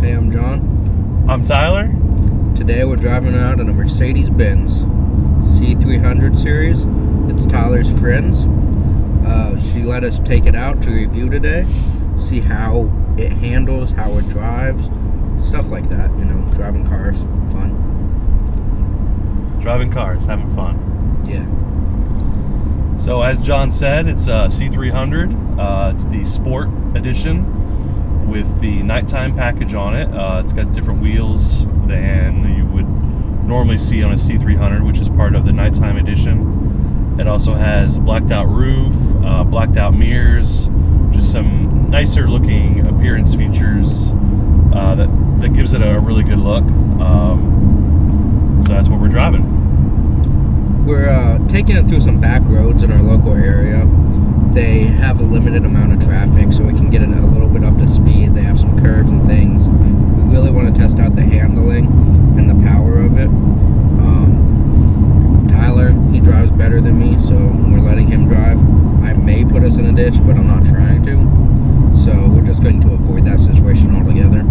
Hey, I'm John. I'm Tyler. Today we're driving around in a Mercedes-Benz C300 series. It's Tyler's friend's. She let us take it out to review today, see how it handles, how it drives, stuff like that. You know, driving cars, fun. Driving cars, having fun. Yeah. So as John said, it's a C300. It's the Sport Edition with the nighttime package on it. It's got different wheels than you would normally see on a C300, which is part of the nighttime edition. It also has a blacked out roof, blacked out mirrors, just some nicer looking appearance features that gives it a really good look. So that's what we're driving. We're taking it through some back roads in our local area. They have a limited amount of traffic, so we can get it a little bit up to speed. They have some curves and things. We really want to test out the handling and the power of it. Tyler, he drives better than me, so we're letting him drive. I may put us in a ditch, but I'm not trying to. So we're just going to avoid that situation altogether.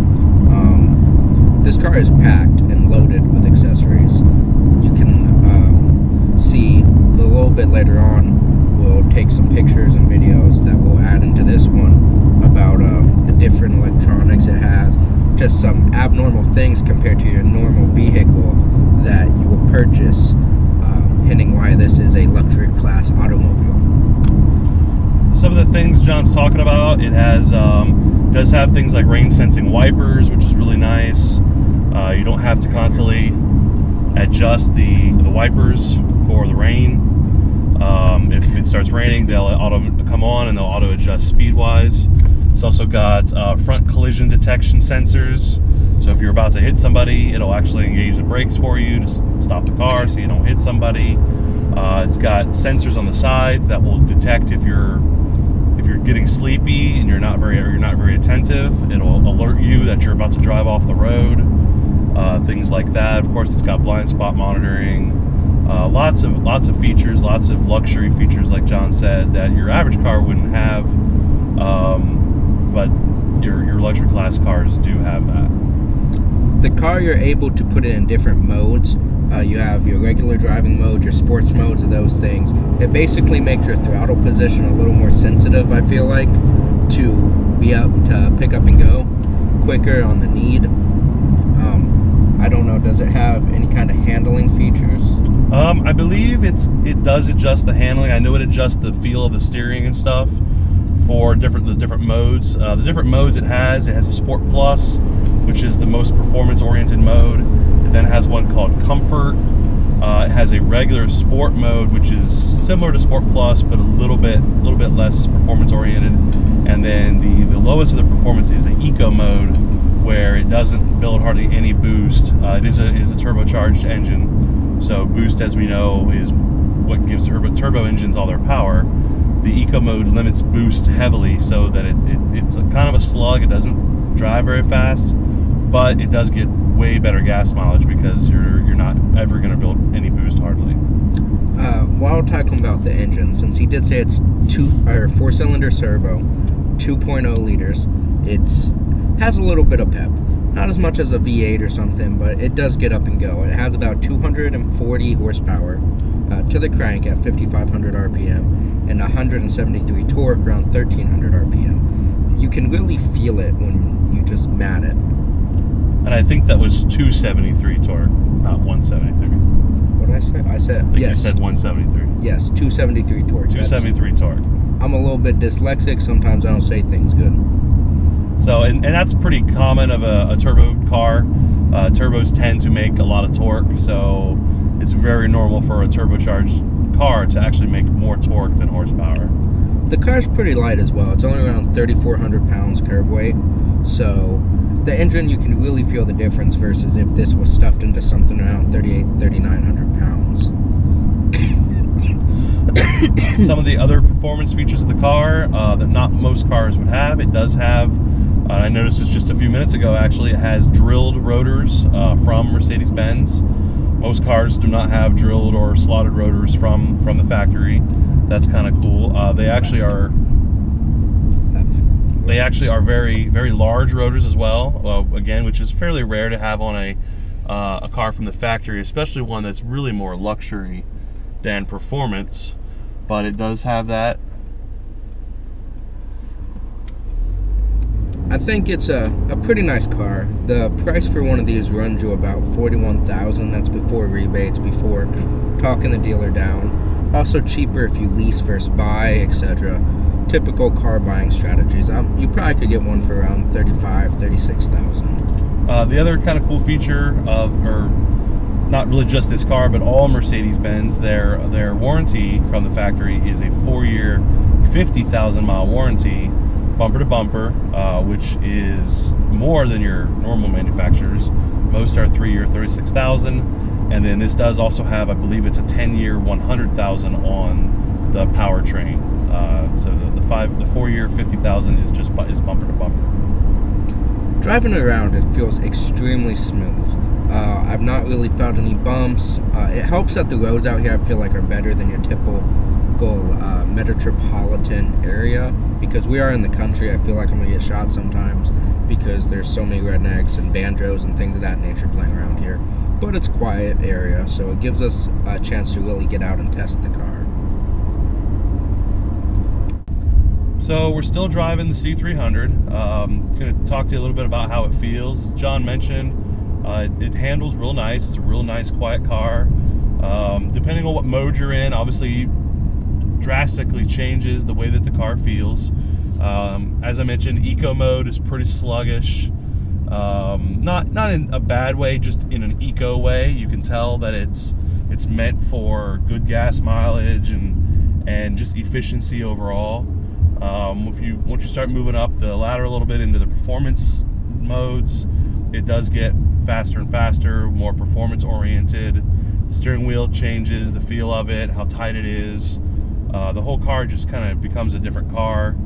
This car is packed and loaded with accessories. You can see a little bit later on, we'll take some pictures and videos that we'll add into this one about the different electronics it has, just some abnormal things compared to your normal vehicle that you will purchase, hinting why this is a luxury class automobile. Some of the things John's talking about, it has does have things like rain sensing wipers, which is really nice. You don't have to constantly adjust the wipers for the rain. If it starts raining, they'll auto come on and they'll auto adjust speed wise. It's also got front collision detection sensors, so if you're about to hit somebody, it'll actually engage the brakes for you to stop the car so you don't hit somebody. It's got sensors on the sides that will detect if you're getting sleepy and you're not very attentive. It'll alert you that you're about to drive off the road. Things like that. Of course, it's got blind spot monitoring. Lots of features, lots of luxury features, like John said, that your average car wouldn't have. But your luxury class cars do have that. The car, you're able to put it in different modes. You have your regular driving mode, your sports modes, and those things. It basically makes your throttle position a little more sensitive, I feel like, to be up to pick up and go quicker on the need. I don't know, does it have any kind of handling features? I believe it does adjust the handling. I know it adjusts the feel of the steering and stuff for the different modes. The different modes it has a Sport Plus, which is the most performance-oriented mode. It then has one called Comfort. It has a regular Sport mode, which is similar to Sport Plus, but a little bit less performance-oriented. And then the lowest of the performance is the Eco mode, where it doesn't build hardly any boost. It is a turbocharged engine, so boost, as we know, is what gives turbo engines all their power. The Eco mode limits boost heavily, so that it's a kind of a slug. It doesn't drive very fast, but it does get way better gas mileage because you're not ever going to build any boost hardly. While talking about the engine, since he did say it's 4-cylinder servo, 2.0 liters, it's has a little bit of pep. Not as much as a V8 or something, but it does get up and go. It has about 240 horsepower to the crank at 5,500 RPM and 173 torque around 1,300 RPM. You can really feel it when you just mat it. And I think that was 273 torque, not 173. What did I say? I said, yes. You said 173. Yes, 273 torque. 273 torque. I'm a little bit dyslexic. Sometimes I don't say things good. So, and that's pretty common of a turbo car. Turbos tend to make a lot of torque, so it's very normal for a turbocharged car to actually make more torque than horsepower. The car's pretty light as well. It's only around 3,400 pounds curb weight. So the engine, you can really feel the difference versus if this was stuffed into something around 3,900 pounds. Some of the other performance features of the car that not most cars would have, it does have, I noticed this just a few minutes ago actually, it has drilled rotors from Mercedes-Benz. Most cars do not have drilled or slotted rotors from the factory. That's kind of cool. They actually are very, very large rotors as well, again, which is fairly rare to have on a car from the factory, especially one that's really more luxury than performance, but it does have that. I think it's a pretty nice car. The price for one of these runs you about $41,000. That's before rebates, before talking the dealer down. Also cheaper if you lease versus buy, etc. Typical car buying strategies. You probably could get one for around $35,000, $36,000. The other kind of cool feature or not really just this car, but all Mercedes-Benz, their warranty from the factory is a 4-year, 50,000-mile warranty, bumper to bumper, which is more than your normal manufacturers. Most are 3-year, 36,000, and then this does also have, I believe it's a 10-year, 100,000 on the powertrain. So the 4-year, 50,000 is bumper to bumper. Driving it around, it feels extremely smooth. I've not really found any bumps. It helps that the roads out here I feel like are better than your typical metropolitan area, because we are in the country. I feel like I'm gonna get shot sometimes because there's so many rednecks and banjos and things of that nature playing around here. But it's a quiet area, so it gives us a chance to really get out and test the car. So we're still driving the C300. Going to talk to you a little bit about how it feels. John mentioned it handles real nice. It's a real nice, quiet car. Depending on what mode you're in, obviously drastically changes the way that the car feels. As I mentioned, eco mode is pretty sluggish. Not in a bad way, just in an eco way. You can tell that it's meant for good gas mileage and just efficiency overall. Once you start moving up the ladder a little bit into the performance modes, it does get faster and faster, more performance oriented. The steering wheel changes, the feel of it, how tight it is. The whole car just kind of becomes a different car.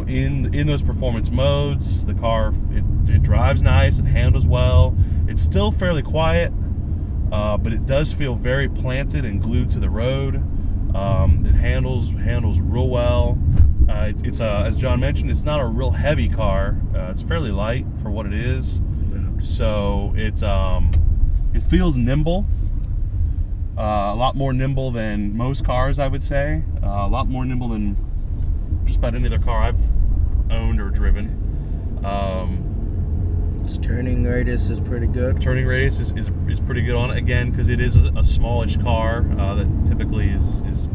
In those performance modes, the car, it drives nice, it handles well. It's still fairly quiet, but it does feel very planted and glued to the road. It handles real well. It's as John mentioned, it's not a real heavy car. It's fairly light for what it is. So it feels nimble. A lot more nimble than most cars, I would say. A lot more nimble than just about any other car I've owned or driven. Its turning radius is pretty good. Turning radius is pretty good on it, again, because it is a smallish car. That typically is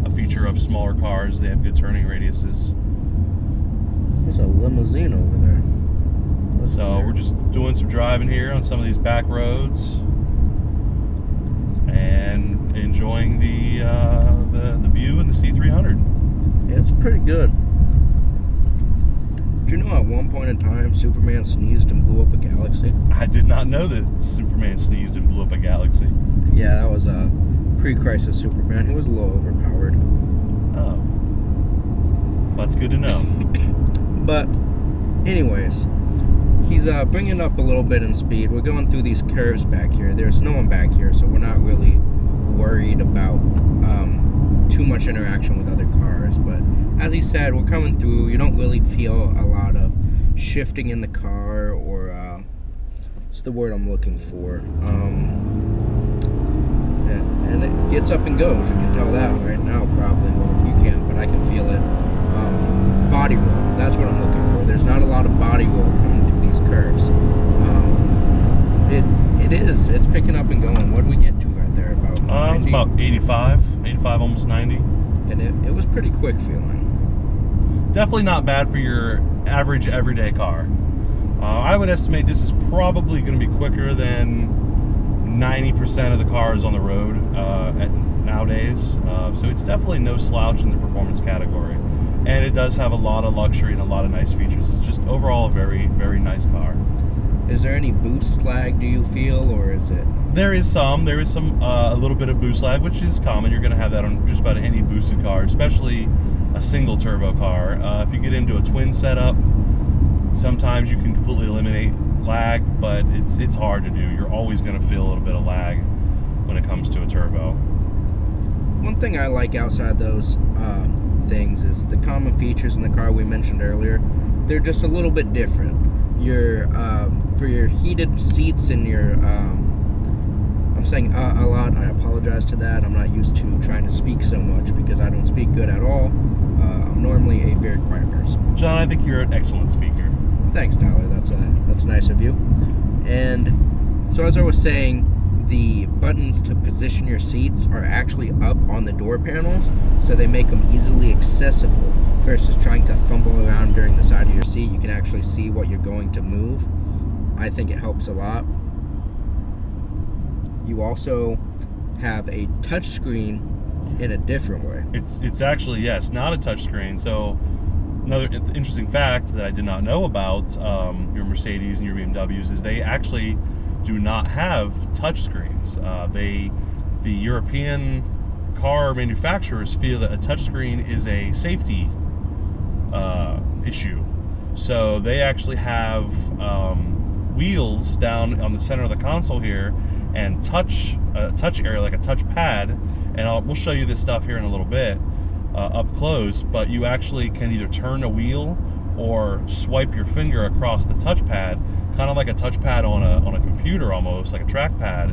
a feature of smaller cars. They have good turning radiuses. There's a limousine over there. So we're just doing some driving here on some of these back roads and enjoying the view in the C300. Yeah, it's pretty good. Did you know at one point in time Superman sneezed and blew up a galaxy? I did not know that Superman sneezed and blew up a galaxy. Yeah, that was a pre-crisis Superman. He was a little overpowered. Oh, that's good to know. But anyways, he's bringing up a little bit in speed. We're going through these curves back here. There's no one back here, so we're not really worried about too much interaction with other cars. But as he said, we're coming through. You don't really feel a lot of shifting in the car, or what's the word I'm looking for? And it gets up and goes. You can tell that right now, probably. Well, you can't, but I can feel it. Body roll. That's what I'm looking for. There's not a lot of body roll coming through these curves. It's picking up and going. What did we get to right there? About it's about 85, almost 90. And it was pretty quick feeling. Definitely not bad for your average everyday car. I would estimate this is probably going to be quicker than 90% of the cars on the road nowadays. So it's definitely no slouch in the performance category. And it does have a lot of luxury and a lot of nice features. It's just overall a very, very nice car. Is there any boost lag, do you feel, or is it? There is some a little bit of boost lag, which is common. You're going to have that on just about any boosted car, especially a single turbo car. If you get into a twin setup, sometimes you can completely eliminate lag, but it's hard to do. You're always going to feel a little bit of lag when it comes to a turbo. One thing I like outside those things is the common features in the car we mentioned earlier. They're just a little bit different. For your heated seats and your I'm saying a lot. I apologize to that. I'm not used to trying to speak so much because I don't speak good at all. I'm normally a very quiet person. John, I think you're an excellent speaker. Thanks, Tyler. That's nice of you. And so as I was saying, the buttons to position your seats are actually up on the door panels, so they make them easily accessible versus trying to fumble around during the side of your seat. You can actually see what you're going to move. I think it helps a lot. You also have a touch screen in a different way. It's actually, yes, not a touch screen. So another interesting fact that I did not know about your Mercedes and your BMWs is they actually do not have touch screens. The European car manufacturers feel that a touchscreen is a safety issue. So they actually have wheels down on the center of the console here and touch area, like a touch pad. And we'll show you this stuff here in a little bit up close, but you actually can either turn a wheel or swipe your finger across the touchpad, kind of like a touchpad on a computer, almost like a trackpad,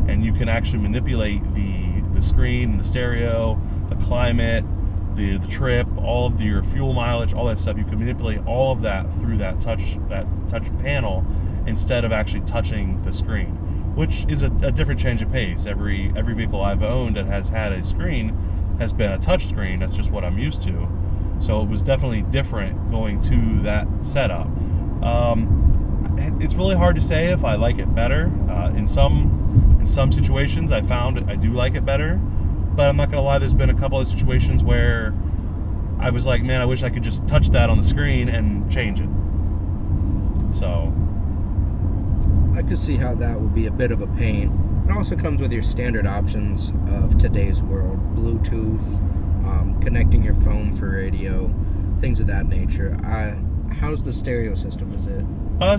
and you can actually manipulate the screen, the stereo, the climate, the trip, all of your fuel mileage, all that stuff. You can manipulate all of that through that touch panel instead of actually touching the screen, which is a different change of pace. Every vehicle I've owned that has had a screen has been a touch screen. That's just what I'm used to. So it was definitely different going to that setup. It's really hard to say if I like it better. In some situations, I found I do like it better, but I'm not gonna lie. There's been a couple of situations where I was like, man, I wish I could just touch that on the screen and change it. So I could see how that would be a bit of a pain. It also comes with your standard options of today's world: Bluetooth, connecting your phone for radio, things of that nature. How's the stereo system? Is it?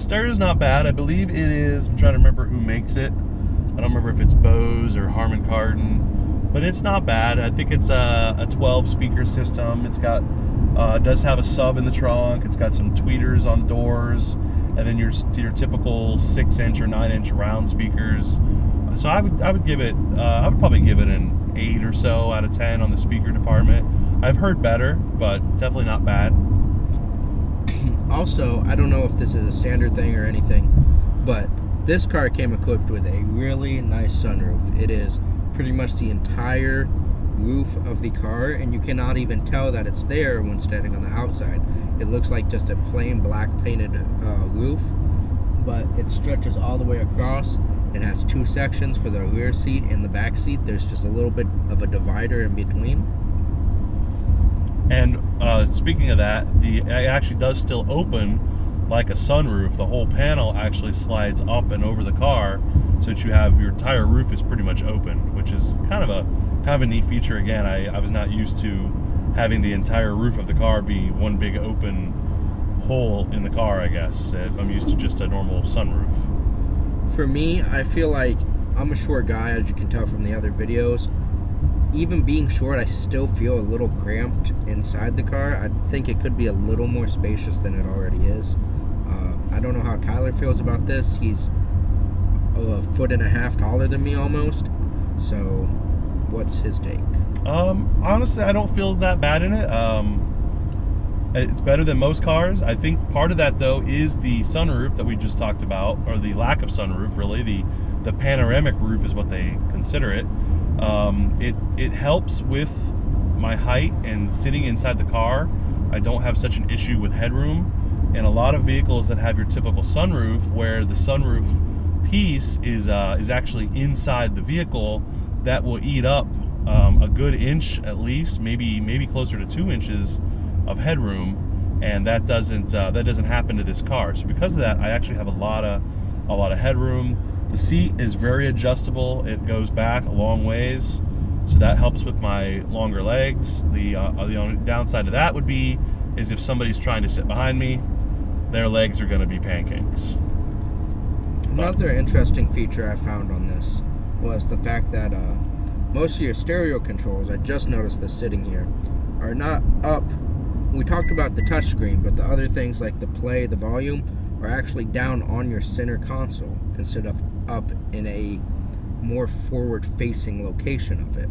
Stereo's not bad. I believe it is. I'm trying to remember who makes it. I don't remember if it's Bose or Harman Kardon, but it's not bad. I think it's a 12 speaker system. It's got does have a sub in the trunk. It's got some tweeters on the doors, and then your typical 6-inch or 9-inch round speakers. So I would give it. I would probably give it an 8 or so out of 10 on the speaker department. I've heard better, but definitely not bad. Also, I don't know if this is a standard thing or anything, but this car came equipped with a really nice sunroof. It is pretty much the entire roof of the car, and you cannot even tell that it's there when standing on the outside. It looks like just a plain black painted roof, but it stretches all the way across. It has 2 sections for the rear seat and the back seat. There's just a little bit of a divider in between. And speaking of that, it actually does still open like a sunroof. The whole panel actually slides up and over the car, so that you have your entire roof is pretty much open, which is kind of a neat feature. Again, I was not used to having the entire roof of the car be one big open hole in the car, I guess. I'm used to just a normal sunroof. For me, I feel like I'm a short guy, as you can tell from the other videos. Even being short, I still feel a little cramped inside the car. I think it could be a little more spacious than it already is. I don't know how Tyler feels about this. He's a foot and a half taller than me almost. So, what's his take? Honestly, I don't feel that bad in it. It's better than most cars. I think part of that, though, is the sunroof that we just talked about, or the lack of sunroof, really. The panoramic roof is what they consider it. It helps with my height and sitting inside the car. I don't have such an issue with headroom. And a lot of vehicles that have your typical sunroof, where the sunroof piece is actually inside the vehicle, that will eat up a good inch at least, maybe closer to 2 inches of headroom, and that doesn't happen to this car. So because of that, I actually have a lot of headroom. The seat is very adjustable. It goes back a long ways, so that helps with my longer legs. The only downside to that would be is if somebody's trying to sit behind me, their legs are going to be pancakes. Another interesting feature I found on this was the fact that most of your stereo controls, I just noticed this sitting here, are not up. We talked about the touchscreen, but the other things like the play, the volume, are actually down on your center console instead of up in a more forward-facing location of it.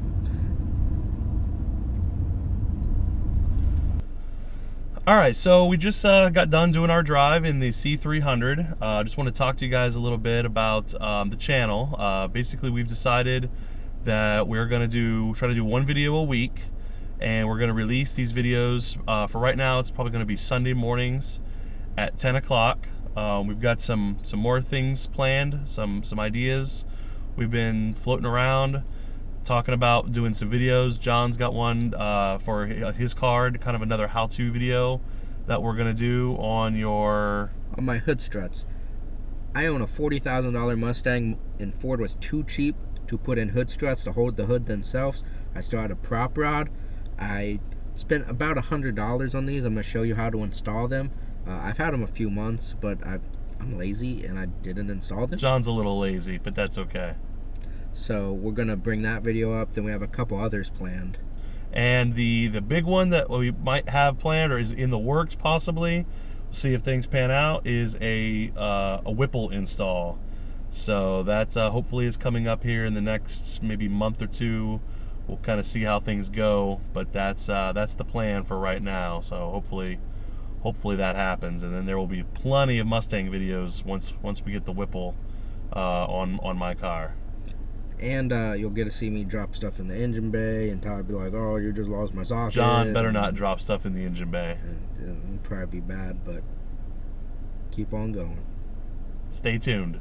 All right, so we just got done doing our drive in the C300. I just want to talk to you guys a little bit about the channel. Basically, we've decided that we're going to try to do one video a week, and we're going to release these videos. For right now, it's probably going to be Sunday mornings at 10 o'clock. We've got some more things planned, some ideas. We've been floating around, talking about doing some videos. John's got one for his card, kind of another how-to video that we're gonna do on my hood struts. I own a $40,000 Mustang, and Ford was too cheap to put in hood struts to hold the hood themselves. I still had a prop rod. I spent about $100 on these. I'm gonna show you how to install them. I've had them a few months, but I'm lazy and I didn't install them. John's a little lazy, but that's okay. So we're gonna bring that video up. Then we have a couple others planned. And the big one that we might have planned, or is in the works possibly, see if things pan out, is a Whipple install. So that's hopefully is coming up here in the next maybe month or two. We'll kind of see how things go, but that's the plan for right now. So hopefully that happens, and then there will be plenty of Mustang videos once we get the Whipple on my car. And you'll get to see me drop stuff in the engine bay, and Tyler be like, "Oh, you just lost my socket." John better not drop stuff in the engine bay. It'll probably be bad, but keep on going. Stay tuned.